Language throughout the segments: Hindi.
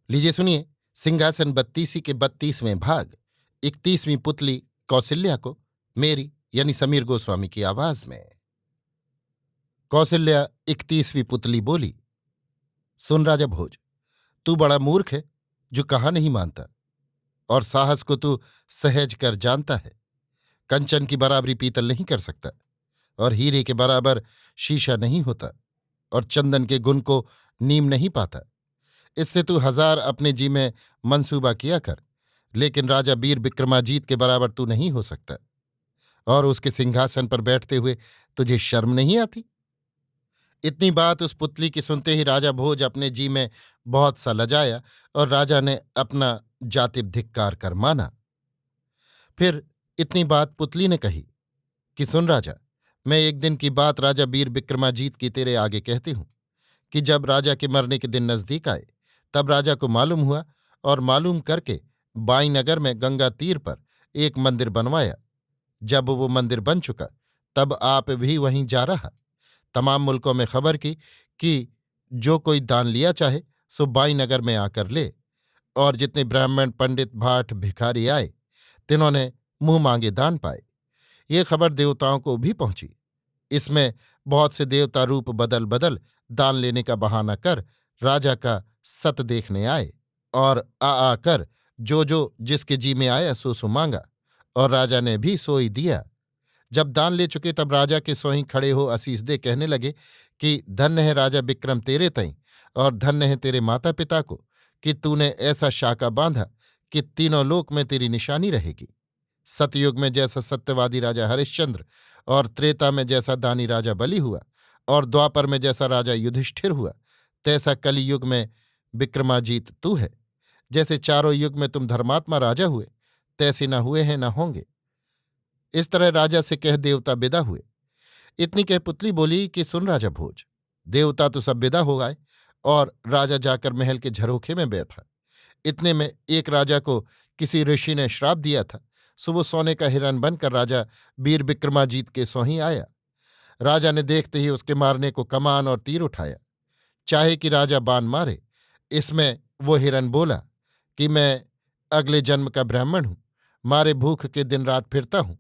लीजिए सुनिए सिंहासन बत्तीसी के 32वें भाग 31वीं पुतली कौसल्या को मेरी यानी समीर गोस्वामी की आवाज में। कौसल्या 31वीं पुतली बोली, सुन राजा भोज, तू बड़ा मूर्ख है जो कहा नहीं मानता, और साहस को तू सहज कर जानता है। कंचन की बराबरी पीतल नहीं कर सकता, और हीरे के बराबर शीशा नहीं होता, और चंदन के गुण को नीम नहीं पाता। इससे तू 1000 अपने जी में मंसूबा किया कर, लेकिन राजा वीर विक्रमाजीत के बराबर तू नहीं हो सकता। और उसके सिंहासन पर बैठते हुए तुझे शर्म नहीं आती? इतनी बात उस पुतली की सुनते ही राजा भोज अपने जी में बहुत सा लजाया, और राजा ने अपना जातिब धिक्कार कर माना। फिर इतनी बात पुतली ने कही कि सुन राजा, मैं एक दिन की बात राजा वीर विक्रमाजीत की तेरे आगे कहती हूं कि जब राजा के मरने के दिन नजदीक आए, तब राजा को मालूम हुआ, और मालूम करके बाईनगर में गंगा तीर पर एक मंदिर बनवाया। जब वो मंदिर बन चुका, तब आप भी वहीं जा रहा। तमाम मुल्कों में खबर की कि जो कोई दान लिया चाहे सो बाईनगर में आकर ले, और जितने ब्राह्मण पंडित भाट भिखारी आए, तिन्होंने मुंह मांगे दान पाए। ये खबर देवताओं को भी पहुंची। इसमें बहुत से देवता रूप बदल बदल दान लेने का बहाना कर राजा का सत देखने आए, और आकर जो जिसके जी में आया सो मांगा, और राजा ने भी सोई दिया। जब दान ले चुके, तब राजा के सोई खड़े हो असीस दे कहने लगे कि धन्य है राजा विक्रम तेरे तई, और धन्य है तेरे माता पिता को कि तूने ऐसा शाका बांधा कि तीनों लोक में तेरी निशानी रहेगी। सतयुग में जैसा सत्यवादी राजा हरिश्चंद्र, और त्रेता में जैसा दानी राजा बलि हुआ, और द्वापर में जैसा राजा युधिष्ठिर हुआ, तैसा कलियुग में विक्रमाजीत तू है। जैसे चारों युग में तुम धर्मात्मा राजा हुए, तैसे न हुए हैं न होंगे। इस तरह राजा से कह देवता विदा हुए। इतनी कह पुतली बोली कि सुन राजा भोज, देवता तो सब विदा हो गए, और राजा जाकर महल के झरोखे में बैठा। इतने में एक राजा को किसी ऋषि ने श्राप दिया था, सो वो सोने का हिरन बनकर राजा वीर विक्रमाजीत के सोही आया। राजा ने देखते ही उसके मारने को कमान और तीर उठाया, चाहे कि राजा बाण मारे। इसमें वो हिरन बोला कि मैं अगले जन्म का ब्राह्मण हूं, मारे भूख के दिन रात फिरता हूं।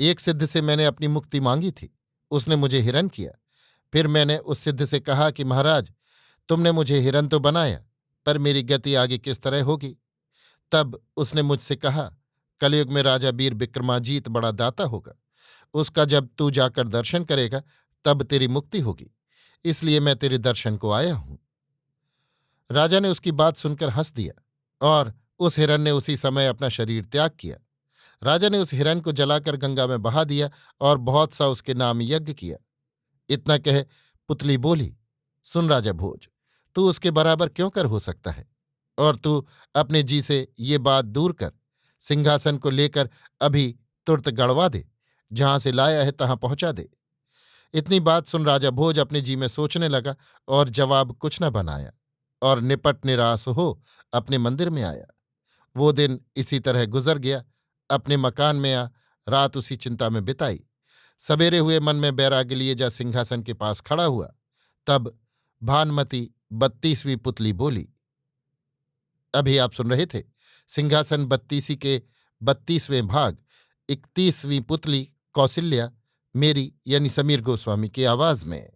एक सिद्ध से मैंने अपनी मुक्ति मांगी थी, उसने मुझे हिरन किया। फिर मैंने उस सिद्ध से कहा कि महाराज, तुमने मुझे हिरन तो बनाया, पर मेरी गति आगे किस तरह होगी? तब उसने मुझसे कहा, कलयुग में राजा वीर विक्रमाजीत बड़ा दाता होगा, उसका जब तू जाकर दर्शन करेगा तब तेरी मुक्ति होगी, इसलिए मैं तेरे दर्शन को आया हूं। राजा ने उसकी बात सुनकर हंस दिया, और उस हिरन ने उसी समय अपना शरीर त्याग किया। राजा ने उस हिरन को जलाकर गंगा में बहा दिया, और बहुत सा उसके नाम यज्ञ किया। इतना कह पुतली बोली, सुन राजा भोज, तू उसके बराबर क्यों कर हो सकता है? और तू अपने जी से ये बात दूर कर, सिंहासन को लेकर अभी तुरत गड़वा दे, जहां से लाया है तहां पहुंचा दे। इतनी बात सुन राजा भोज अपने जी में सोचने लगा, और जवाब कुछ न बनाया, और निपट निराश हो अपने मंदिर में आया। वो दिन इसी तरह गुजर गया। अपने मकान में आ रात उसी चिंता में बिताई। सवेरे हुए मन में बैराग्य लिए जा सिंहासन के पास खड़ा हुआ। तब भानुमती 32वीं पुतली बोली। अभी आप सुन रहे थे सिंहासन बत्तीसी के 32वें भाग 31वीं पुतली कौसल्या, मेरी यानी समीर गोस्वामी की आवाज में।